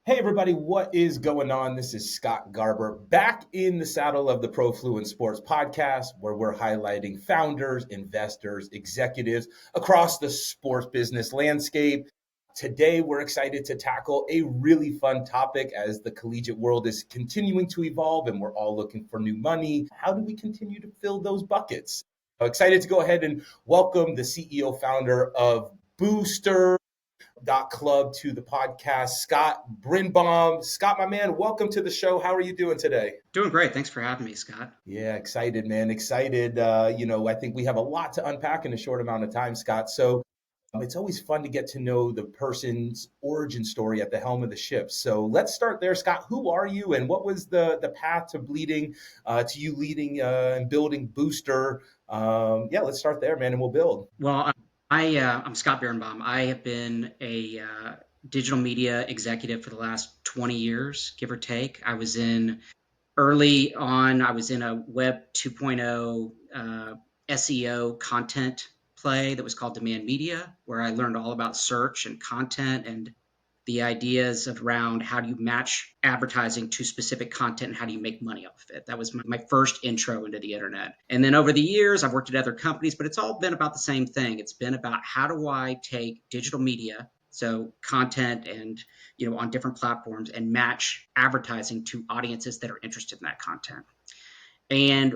Hey everybody, what is going on? This is Scott Garber back in the saddle of the Profluent Sports podcast, where we're highlighting founders, investors, executives across the sports business landscape. Today, we're excited to tackle a really fun topic as the collegiate world is continuing to evolve and we're all looking for new money. How do we continue to fill those buckets? Excited to go ahead and welcome the CEO founder of Booster Club to the podcast, Scott Birnbaum. Scott, my man, welcome to the show. How are you doing today? Doing great. Thanks for having me, Scott. Yeah, excited, man. Excited. I think we have a lot to unpack in a short amount of time, Scott. So it's always fun to get to know the person's origin story at the helm of the ship. So let's start there, Scott. Who are you, and what was the path to bleeding to you leading and building Booster? Yeah, let's start there, man, and we'll build. Well, I'm Scott Birnbaum. I have been a digital media executive for the last 20 years, give or take. Early on, I was in a Web 2.0 SEO content play that was called Demand Media, where I learned all about search and content and the ideas around how do you match advertising to specific content and how do you make money off of it. That was my first intro into the internet. And then over the years, I've worked at other companies, but it's all been about the same thing. It's been about how do I take digital media, so content and on different platforms, and match advertising to audiences that are interested in that content. And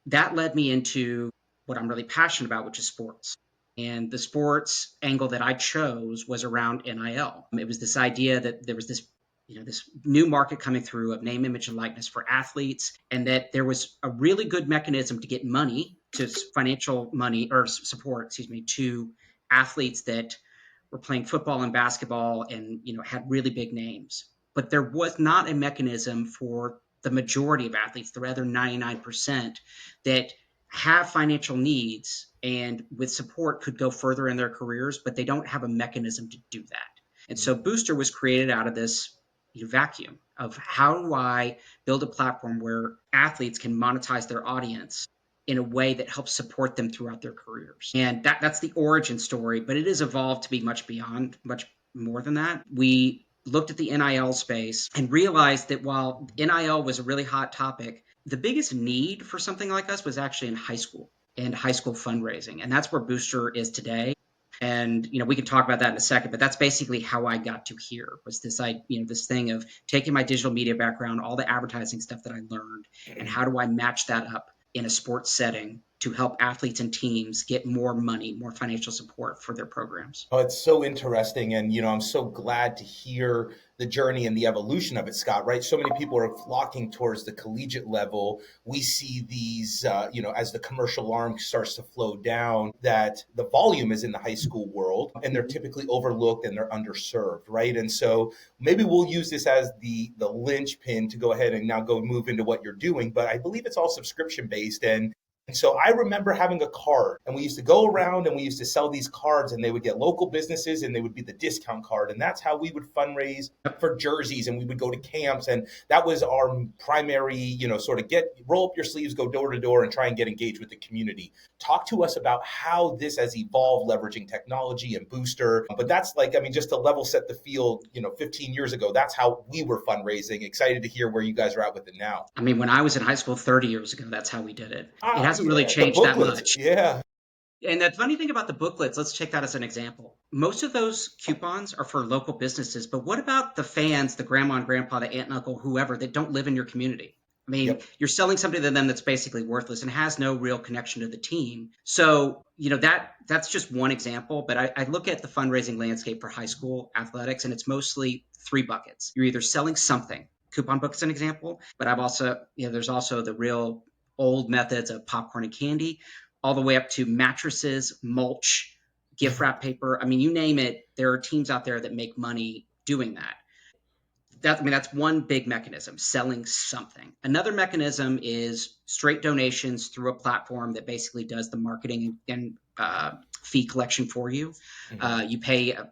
that led me into what I'm really passionate about, which is sports. And the sports angle that I chose was around NIL. It was this idea that there was this new market coming through of name, image, and likeness for athletes, and that there was a really good mechanism to get money, to financial money or support, excuse me, to athletes that were playing football and basketball and had really big names. But there was not a mechanism for the majority of athletes, the other 99%, that have financial needs and with support could go further in their careers, but they don't have a mechanism to do that. And so Booster was created out of this vacuum of how do I build a platform where athletes can monetize their audience in a way that helps support them throughout their careers. And that's the origin story, but it has evolved to be much beyond, much more than that. We looked at the NIL space and realized that while NIL was a really hot topic, the biggest need for something like us was actually in high school and high school fundraising. And that's where Booster is today. And we can talk about that in a second, but that's basically how I got to here, was this thing of taking my digital media background, all the advertising stuff that I learned, and how do I match that up in a sports setting to help athletes and teams get more money, more financial support for their programs. Oh, it's so interesting. And, I'm so glad to hear the journey and the evolution of it, Scott, right? So many people are flocking towards the collegiate level. We see these, as the commercial arm starts to flow down, that the volume is in the high school world and they're typically overlooked and they're underserved, right? And so maybe we'll use this as the linchpin to go ahead and now go move into what you're doing. But I believe it's all subscription based. And so I remember having a card, and we used to go around and we used to sell these cards, and they would get local businesses and they would be the discount card. And that's how we would fundraise for jerseys, and we would go to camps. And that was our primary, sort of roll up your sleeves, go door to door and try and get engaged with the community. Talk to us about how this has evolved leveraging technology and Booster. But that's just to level set the field, 15 years ago, that's how we were fundraising. Excited to hear where you guys are at with it now. I mean, when I was in high school 30 years ago, that's how we did it. It hasn't really Yeah, the changed that booklets. much. Yeah. And the funny thing about the booklets, let's take that as an example. Most of those coupons are for local businesses, but what about the fans, the grandma and grandpa, the aunt and uncle, whoever, that don't live in your community? I mean, Yep. you're selling something to them that's basically worthless and has no real connection to the team. So, that's just one example. But I look at the fundraising landscape for high school athletics, and it's mostly three buckets. You're either selling something, coupon book is an example, but there's also the real old methods of popcorn and candy, all the way up to mattresses, mulch, gift wrap paper. I mean, you name it, there are teams out there that make money doing that. That's one big mechanism, selling something. Another mechanism is straight donations through a platform that basically does the marketing and fee collection for you. Mhm. You pay a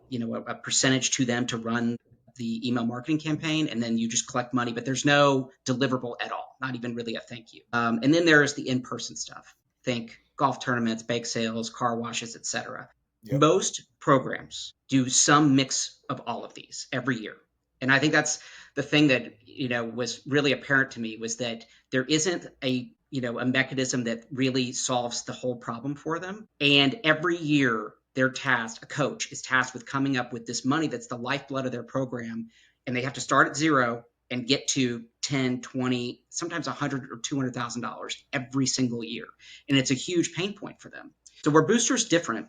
percentage to them to run the email marketing campaign, and then you just collect money, but there's no deliverable at all, not even really a thank you. And then there's the in-person stuff. Think golf tournaments, bake sales, car washes, etc. Yep. Most programs do some mix of all of these every year. And I think that's the thing that, was really apparent to me, was that there isn't a mechanism that really solves the whole problem for them. And every year a coach is tasked with coming up with this money that's the lifeblood of their program. And they have to start at zero and get to 10, 20, sometimes 100 or $200,000 every single year. And it's a huge pain point for them. So where Booster's different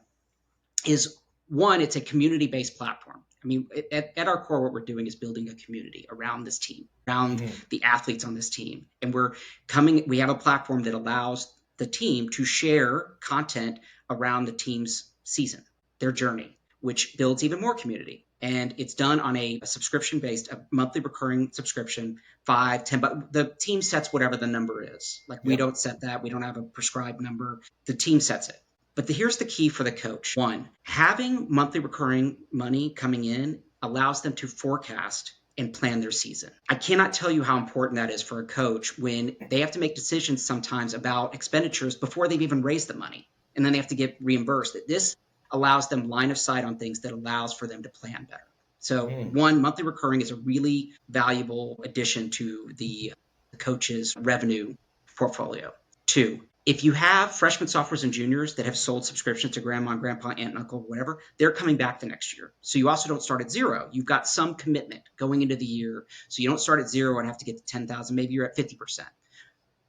is, one, it's a community-based platform. I mean, at our core, what we're doing is building a community around this team, around Mm-hmm. the athletes on this team. And we have a platform that allows the team to share content around the team's season, their journey, which builds even more community. And it's done on a subscription-based, a monthly recurring subscription, 5, 10, but the team sets whatever the number is. Like, we Yep. don't set that. We don't have a prescribed number. The team sets it. But here's the key for the coach. One, having monthly recurring money coming in allows them to forecast and plan their season. I cannot tell you how important that is for a coach when they have to make decisions sometimes about expenditures before they've even raised the money. And then they have to get reimbursed. This allows them line of sight on things that allows for them to plan better. So Mm. one, monthly recurring is a really valuable addition to the coach's revenue portfolio. Two, if you have freshmen, sophomores, and juniors that have sold subscriptions to grandma and grandpa, aunt and uncle, whatever, they're coming back the next year. So you also don't start at zero. You've got some commitment going into the year. So you don't start at zero and have to get to 10,000. Maybe you're at 50%.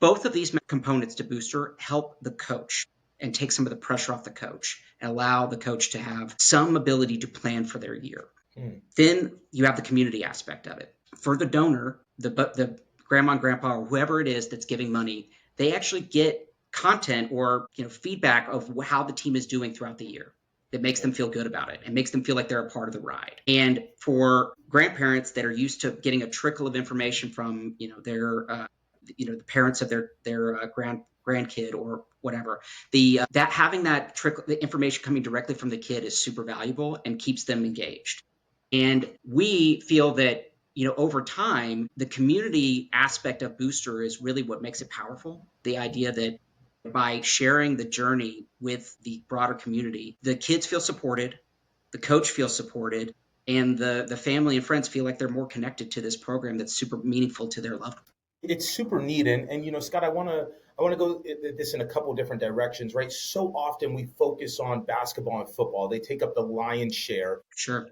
Both of these components to Booster help the coach and take some of the pressure off the coach and allow the coach to have some ability to plan for their year. Mm. Then you have the community aspect of it. For the donor, the grandma and grandpa or whoever it is that's giving money, they actually get content or feedback of how the team is doing throughout the year. That makes them feel good about it and makes them feel like they're a part of the ride. And for grandparents that are used to getting a trickle of information from their the parents of their grandkid or whatever, that having that trickle, the information coming directly from the kid, is super valuable and keeps them engaged. And we feel that, over time, the community aspect of Booster is really what makes it powerful. The idea that by sharing the journey with the broader community, the kids feel supported, the coach feels supported, and the family and friends feel like they're more connected to this program that's super meaningful to their loved ones. It's super neat, and Scott, I want to go this in a couple different directions, right? So often we focus on basketball and football; they take up the lion's share. Sure.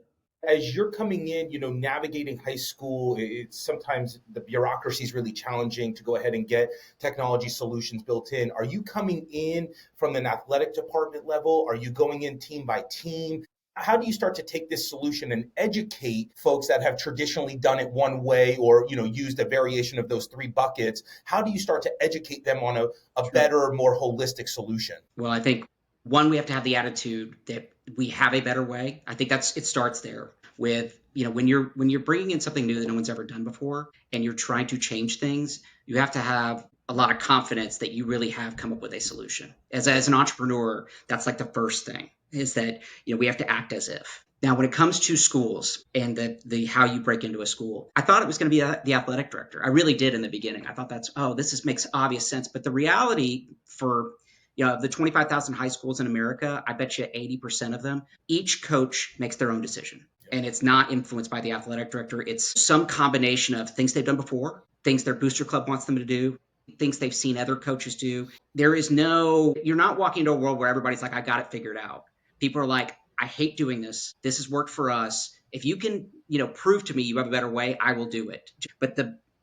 As you're coming in, navigating high school, it's sometimes the bureaucracy is really challenging to go ahead and get technology solutions built in. Are you coming in from an athletic department level? Are you going in team by team? How do you start to take this solution and educate folks that have traditionally done it one way, or used a variation of those three buckets? How do you start to educate them on a Sure. better, more holistic solution? Well, I think, one, we have to have the attitude that we have a better way. I think it starts there with, when you're bringing in something new that no one's ever done before and you're trying to change things, you have to have a lot of confidence that you really have come up with a solution. As an entrepreneur, that's like the first thing, is that, we have to act as if. Now, when it comes to schools and the how you break into a school, I thought it was going to be the athletic director. I really did in the beginning. I thought this makes obvious sense. But the reality for the 25,000 high schools in America, I bet you 80% of them, each coach makes their own decision. And it's not influenced by the athletic director. It's some combination of things they've done before, things their booster club wants them to do, things they've seen other coaches do. You're not walking into a world where everybody's like, I got it figured out. People are like, I hate doing this. This has worked for us. If you can, prove to me you have a better way, I will do it. But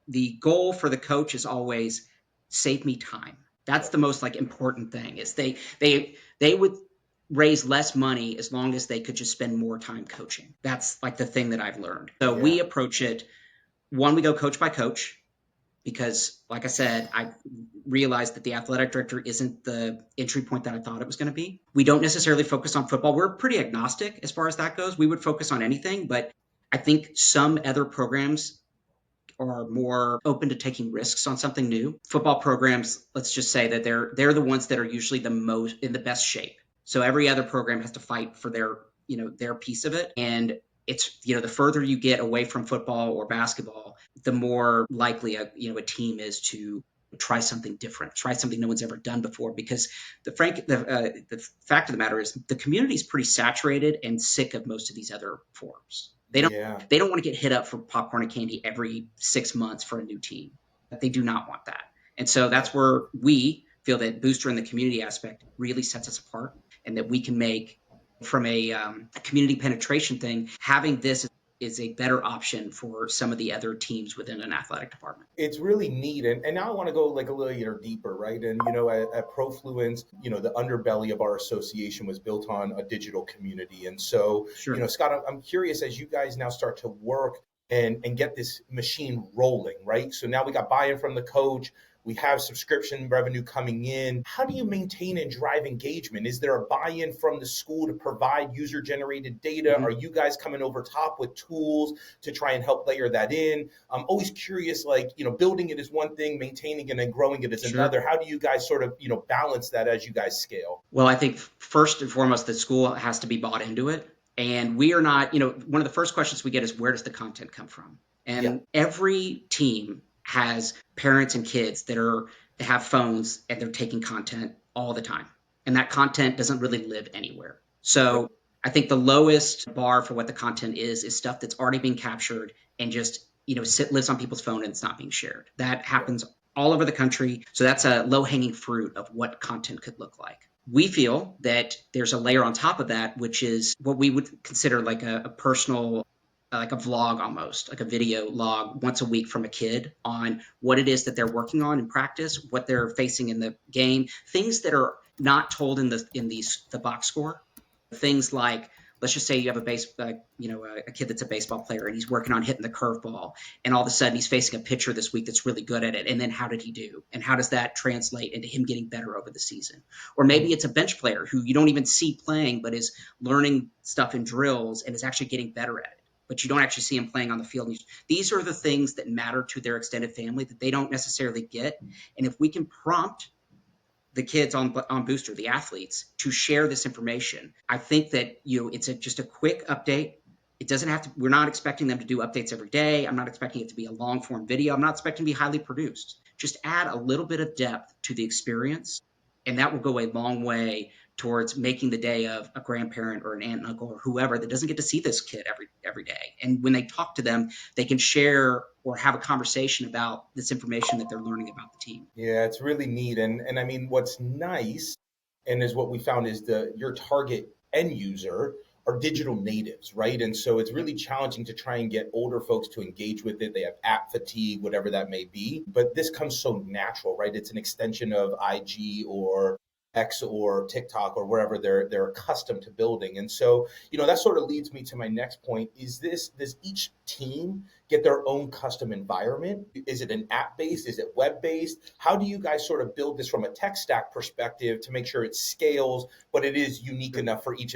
the goal for the coach is always save me time. That's the most important thing, is they would raise less money as long as they could just spend more time coaching. That's like the thing that I've learned. So Yeah. we approach it, one, we go coach by coach, because like I said, I realized that the athletic director isn't the entry point that I thought it was going to be. We don't necessarily focus on football. We're pretty agnostic as far as that goes. We would focus on anything, but I think some other programs are more open to taking risks on something new. Football programs, let's just say that they're the ones that are usually the most in the best shape. So every other program has to fight for their piece of it. And it's, the further you get away from football or basketball, the more likely a team is to try something different, try something no one's ever done before. Because the fact of the matter is the community is pretty saturated and sick of most of these other forms. They don't Yeah. they don't want to get hit up for popcorn and candy every 6 months for a new team. They do not want that. And so that's where we feel that booster and the community aspect really sets us apart, and that we can make from a community penetration thing, having this is a better option for some of the other teams within an athletic department. It's really neat. And now I want to go like a little deeper, right? And, at Profluence, the underbelly of our association was built on a digital community. And so, Sure. Scott, I'm curious as you guys now start to work and get this machine rolling, right? So now we got buy-in from the coach. We have subscription revenue coming in. How do you maintain and drive engagement? Is there a buy-in from the school to provide user-generated data? Are Mhm. you guys coming over top with tools to try and help layer that in? I'm always curious, like, building it is one thing, maintaining it and growing it is Sure. another. How do you guys sort of, balance that as you guys scale? Well, I think first and foremost, the school has to be bought into it. And we are not, one of the first questions we get is, where does the content come from? Yeah. And every team has parents and kids that have phones and they're taking content all the time. And that content doesn't really live anywhere. So Yep. I think the lowest bar for what the content is stuff that's already been captured and just, lives on people's phone and it's not being shared. That Yep. happens all over the country. So that's a low hanging fruit of what content could look like. We feel that there's a layer on top of that, which is what we would consider like a personal, like a vlog almost, like a video log once a week from a kid on what it is that they're working on in practice, what they're facing in the game, things that are not told in the box score. Things like, let's just say you have a kid that's a baseball player and he's working on hitting the curveball, and all of a sudden he's facing a pitcher this week that's really good at it. And then how did he do? And how does that translate into him getting better over the season? Or maybe Mhm. it's a bench player who you don't even see playing, but is learning stuff in drills and is actually getting better at it. But you don't actually see him playing on the field. These are the things that matter to their extended family that they don't necessarily get. And if we can prompt the kids on Booster, the athletes, to share this information, I think that it's just a quick update. It doesn't have to. We're not expecting them to do updates every day. I'm not expecting it to be a long form video. I'm not expecting to be highly produced. Just add a little bit of depth to the experience, and that will go a long way towards making the day of a grandparent or an aunt and uncle or whoever that doesn't get to see this kid every day. And when they talk to them, they can share or have a conversation about this information that they're learning about the team. Yeah, it's really neat. And I mean, what's nice and is what we found is your target end user are digital natives, right? And so it's Yep. really challenging to try and get older folks to engage with it. They have app fatigue, whatever that may be. But this comes so natural, right? It's an extension of IG or X or TikTok or wherever they're accustomed to building. And so, that sort of leads me to my next point. Does each team get their own custom environment? Is it an app based? Is it web based? How do you guys sort of build this from a tech stack perspective to make sure it scales, but it is unique enough for each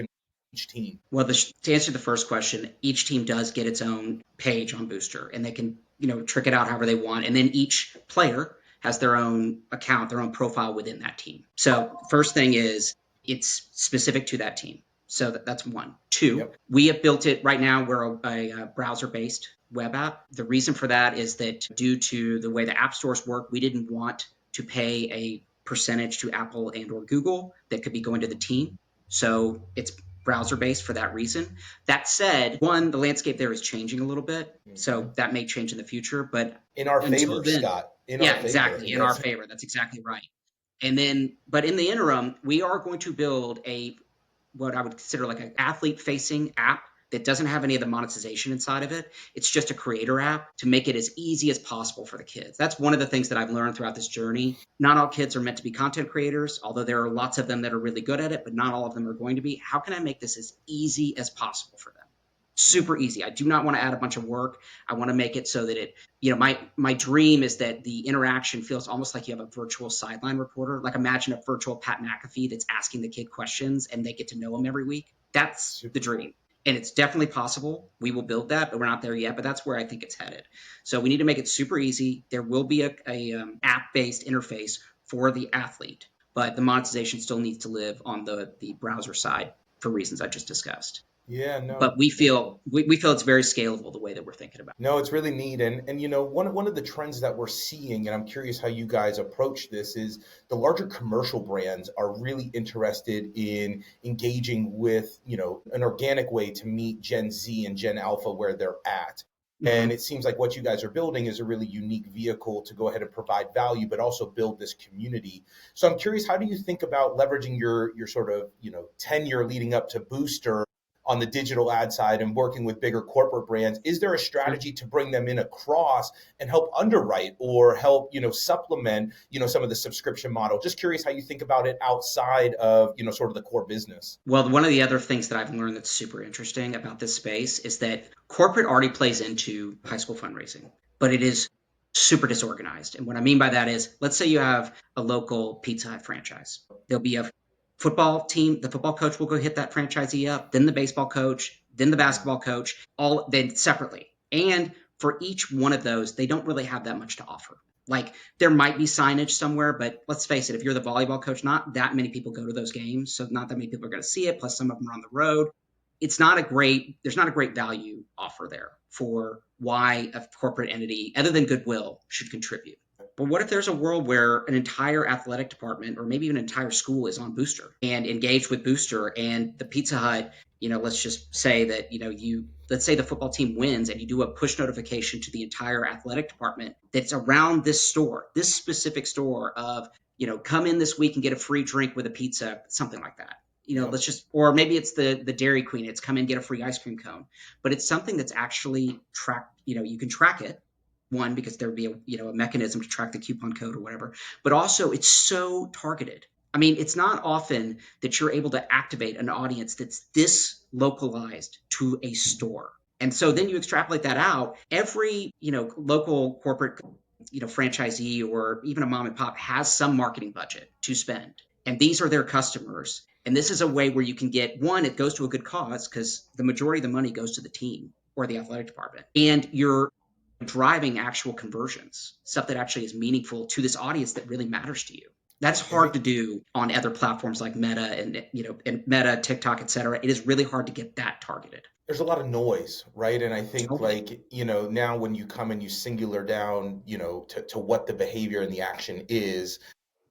team? Well, to answer the first question, each team does get its own page on Booster, and they can, trick it out however they want. And then each player has their own account, their own profile within that team. So, first thing is it's specific to that team. So that's one. Two, Yep. we have built it right now. We're a browser-based web app. The reason for that is that due to the way the app stores work, we didn't want to pay a percentage to Apple and or Google that could be going to the team. So it's browser based for that reason. That said, one, the landscape there is changing a little bit. So Mhm. that may change in the future. But In our until favor, then, Scott. In our yeah, favor. exactly. In our Yes. favor. That's exactly right. And then, but in the interim, we are going to build what I would consider like an athlete facing app that doesn't have any of the monetization inside of it. It's just a creator app to make it as easy as possible for the kids. That's one of the things that I've learned throughout this journey. Not all kids are meant to be content creators, although there are lots of them that are really good at it, but not all of them are going to be. How can I make this as easy as possible for them? Yeah. Super easy. I do not want to add a bunch of work. I want to make it so that my dream is that the interaction feels almost like you have a virtual sideline reporter. Like imagine a virtual Pat McAfee that's asking the kid questions and they get to know him every week. That's the Super dream. cool. And it's definitely possible. We will build that, but we're not there yet. But that's where I think it's headed. So we need to make it super easy. There will be a app-based interface for the athlete, but the monetization still needs to live on the browser side for reasons I just discussed. Yeah, But no, we feel it's very scalable the way that we're thinking about no, it's really neat. And one of the trends that we're seeing, and I'm curious how you guys approach this, is the larger commercial brands are really interested in engaging with, an organic way to meet Gen Z and Gen Alpha where they're at. it. And it seems like what you guys are building is a really unique vehicle to go ahead and provide value, but also build this community. So I'm curious, how do you think about leveraging your sort of, tenure leading up to Booster on the digital ad side and working with bigger corporate brands? Is there a strategy to bring them in across and help underwrite or help, supplement, some of the subscription model? Just curious how you think about it outside of, sort of the core business. Well, one of the other things that I've learned that's super interesting about this space is that corporate already plays into high school fundraising, but it is super disorganized. And what I mean by that is, let's say you have a local Pizza Hut franchise. There'll be a football team, the football coach will go hit that franchisee up, then the baseball coach, then the basketball coach, all then separately. And for each one of those, they don't really have that much to offer. Like there might be signage somewhere, but let's face it, if you're the volleyball coach, not that many people go to those games. So not that many people are going to see it. Plus some of them are on the road. There's not a great value offer there for why a corporate entity, other than goodwill, should contribute. But what if there's a world where an entire athletic department or maybe even an entire school is on Booster and engaged with Booster and the Pizza Hut, let's just say that, let's say the football team wins and you do a push notification to the entire athletic department that's around this store, this specific store of, come in this week and get a free drink with a pizza, something like that. Yep. Let's just, or maybe it's the Dairy Queen, it's come in, get a free ice cream cone, but it's something that's actually tracked, you can track it. One, because there would be a mechanism to track the coupon code or whatever, but also it's so targeted. I mean, it's not often that you're able to activate an audience that's this localized to a store. And so then you extrapolate that out. Every, local corporate, franchisee or even a mom and pop has some marketing budget to spend. And these are their customers. And this is a way where you can get one, it goes to a good cause because the majority of the money goes to the team or the athletic department. And you're driving actual conversions, stuff that actually is meaningful to this audience that really matters to you. That's And hard to do on other platforms like Meta and Meta, TikTok, et cetera. It is really hard to get that targeted. there's a lot of noise, right? And I think, Totally. like, now when you come and you singular down, to what the behavior and the action is,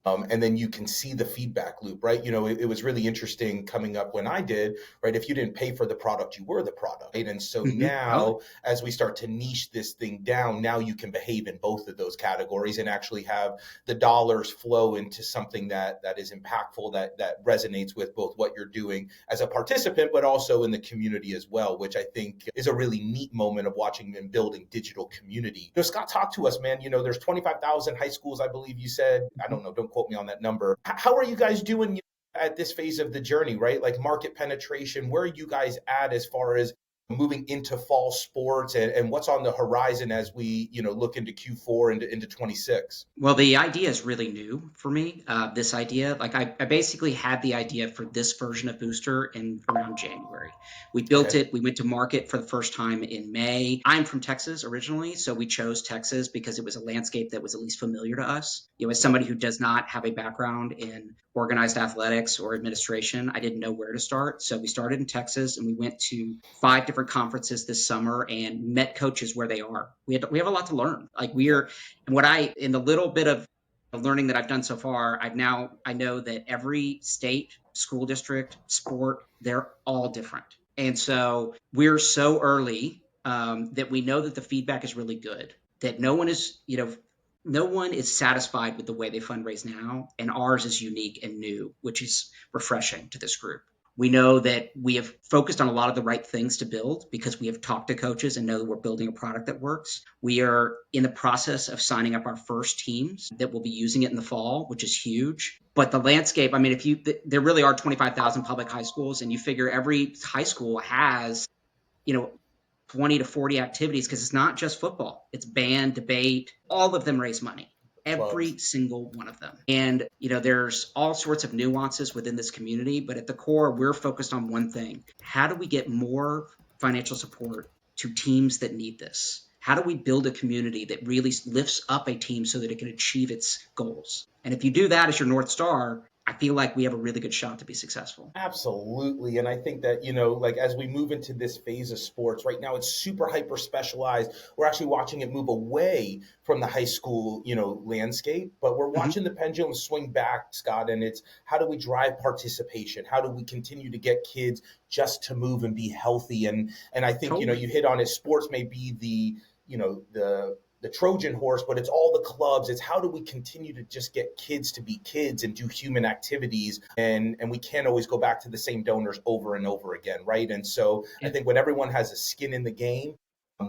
and then you can see the feedback loop, right? It was really interesting coming up when I did, right? If you didn't pay for the product, you were the product, right? And so Totally. now, as we start to niche this thing down, now you can behave in both of those categories and actually have the dollars flow into something that is impactful, that resonates with both what you're doing as a participant, but also in the community as well, which I think is a really neat moment of watching and building digital community. Scott, talk to us, man. There's 25,000 high schools, I believe you said. I don't know, don't quote me on that number. How are you guys doing at this phase of the journey, right? Like market penetration, where are you guys at as far as moving into fall sports, and what's on the horizon as we, look into Q4 into 26? Well, the idea is really new for me. This idea, like I basically had the idea for this version of Booster in around January. We built Okay. it. We went to market for the first time in May. I'm from Texas originally, so we chose Texas because it was a landscape that was at least familiar to us. As Yep. somebody who does not have a background in organized athletics or administration, I didn't know where to start. So we started in Texas and we went to 5 different conferences this summer and met coaches where they are. We have a lot to learn. Like Yep. and what in the little bit of learning that I've done so far, I know that every state, school district, sport, they're all different. And so we're so early that we know that the feedback is really good, that no one is satisfied with the way they fundraise now. And ours is unique and new, which is refreshing to this group. We know that we have focused on a lot of the right things to build because we have talked to coaches and know that we're building a product that works. We are in the process of signing up our first teams that will be using it in the fall, which is huge. But the landscape, I mean, there really are 25,000 public high schools, and you figure every high school has, you know, 20 to 40 activities because it's not just football. It's band, debate, all of them raise money. Clubs. Every single one of them. And, there's all sorts of nuances within this community, but at the core, we're focused on one thing. How do we get more financial support to teams that need this? How do we build a community that really lifts up a team so that it can achieve its goals? And if you do that as your North Star, I feel like we have a really good shot to be successful. Absolutely. And I think that, like as we move into this phase of sports, right now it's super hyper specialized. We're actually watching it move away from the high school, landscape, but we're Hmm. watching the pendulum swing back, Scott. And it's how do we drive participation? How do we continue to get kids just to move and be healthy? And I think, Totally. you hit on it. Sports may be the Trojan horse, but it's all the clubs. It's how do we continue to just get kids to be kids and do human activities, and we can't always go back to the same donors over and over again, right? And so I Yeah. think when everyone has a skin in the game,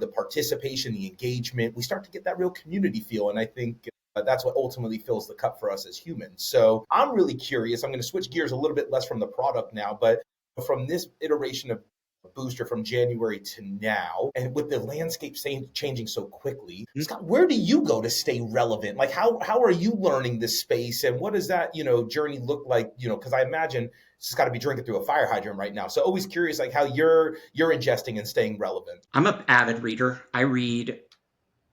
the participation, the engagement, we start to get that real community feel, and I think. That's what ultimately fills the cup for us as humans. So I'm really curious. I'm going to switch gears a little bit less from the product now, but from this iteration of Booster from January to now, and with the landscape changing so quickly, Mhm. Scott, where do you go to stay relevant? Like, how are you learning this space, and what does that journey look like? Because I imagine it's just got to be drinking through a fire hydrant right now. So always curious, like how you're ingesting and staying relevant. I'm an avid reader. I read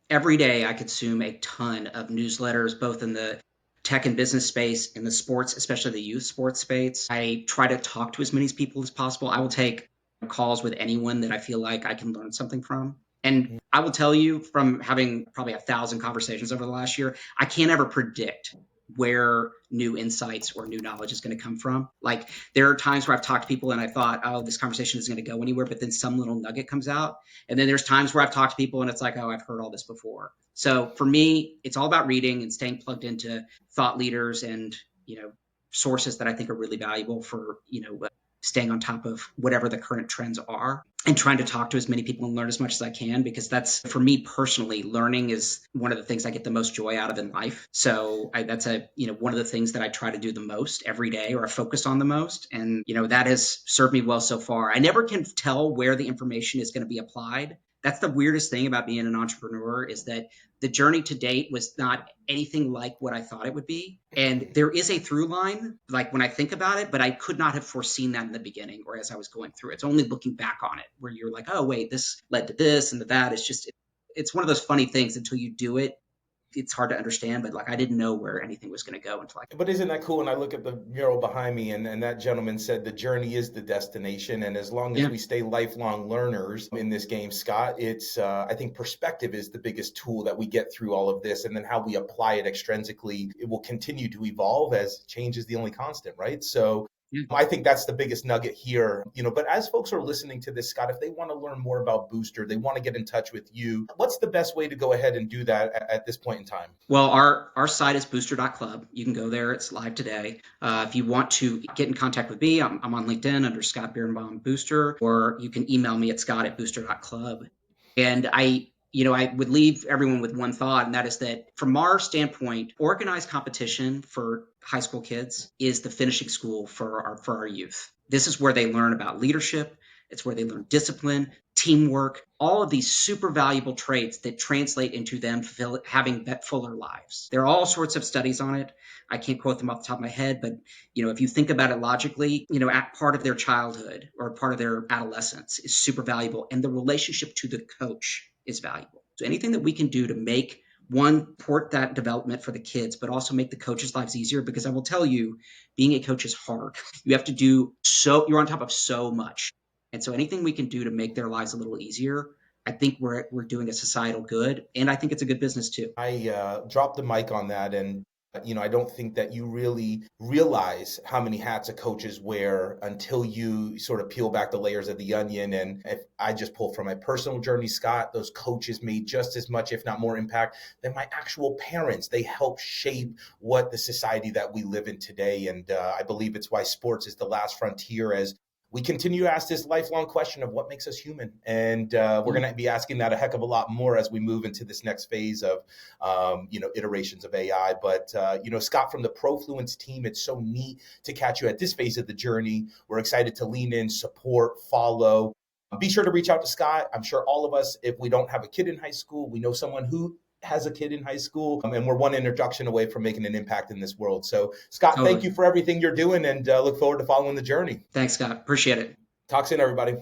every day. I consume a ton of newsletters, both in the tech and business space, in the sports, especially the youth sports space. I try to talk to as many people as possible. I will take calls with anyone that I feel like I can learn something from. And I will tell you from having probably 1,000 conversations over the last year, I can't ever predict where new insights or new knowledge is going to come from. Like there are times where I've talked to people and I thought, oh, this conversation isn't going to go anywhere, but then some little nugget comes out. And then there's times where I've talked to people and it's like, oh, I've heard all this before. So for me, it's all about reading and staying plugged into thought leaders and, sources that I think are really valuable for, staying on top of whatever the current trends are and trying to talk to as many people and learn as much as I can, because that's for me personally, learning is one of the things I get the most joy out of in life. So that's one of the things that I try to do the most every day, or I focus on the most. And, that has served me well so far. I never can tell where the information is going to be applied. That's the weirdest thing about being an entrepreneur, is that the journey to date was not anything like what I thought it would be. And there is a through line, like when I think about it, but I could not have foreseen that in the beginning or as I was going through it. It's only looking back on it where you're like, oh, wait, this led to this and to that. It's just, it's one of those funny things until you do it. It's hard to understand, but like I didn't know where anything was going to go until I. But isn't that cool? And I look at the mural behind me, and that gentleman said the journey is the destination. And as long as Yeah. we stay lifelong learners in this game, Scott, I think perspective is the biggest tool that we get through all of this. And then how we apply it extrinsically, it will continue to evolve as change is the only constant, right? So Yeah. I think that's the biggest nugget here, But as folks are listening to this, Scott, if they want to learn more about Booster, they want to get in touch with you, what's the best way to go ahead and do that at this point in time? Well, our site is booster.club. You can go there. It's live today. If you want to get in contact with me, I'm on LinkedIn under Scott Birnbaum Booster, or you can email me at scott@booster.club. And I would leave everyone with one thought, and that is that from our standpoint, organized competition for high school kids is the finishing school for our youth. This is where they learn about leadership. It's where they learn discipline, teamwork, all of these super valuable traits that translate into them having fuller lives. There are all sorts of studies on it. I can't quote them off the top of my head, but if you think about it logically, at part of their childhood or part of their adolescence is super valuable, and the relationship to the coach is valuable. So anything that we can do to make one, port that development for the kids, but also make the coaches' lives easier, because I will tell you, being a coach is hard. You have to do you're on top of so much. And so anything we can do to make their lives a little easier, I think we're doing a societal good, and I think it's a good business too. I dropped the mic on that, and I don't think that you really realize how many hats a coaches wear until you sort of peel back the layers of the onion. And if I just pull from my personal journey, Scott, those coaches made just as much, if not more, impact than my actual parents. They help shape what the society that we live in today, and I believe it's why sports is the last frontier as we continue to ask this lifelong question of what makes us human. And we're Yeah. going to be asking that a heck of a lot more as we move into this next phase of, iterations of AI. But, Scott, from the Profluence team, it's so neat to catch you at this phase of the journey. We're excited to lean in, support, follow. Be sure to reach out to Scott. I'm sure all of us, if we don't have a kid in high school, we know someone who has a kid in high school, and we're one introduction away from making an impact in this world. So, Scott, thank Totally. you for everything you're doing, and look forward to following the journey. Thanks, Scott. Appreciate it. Talk soon, everybody.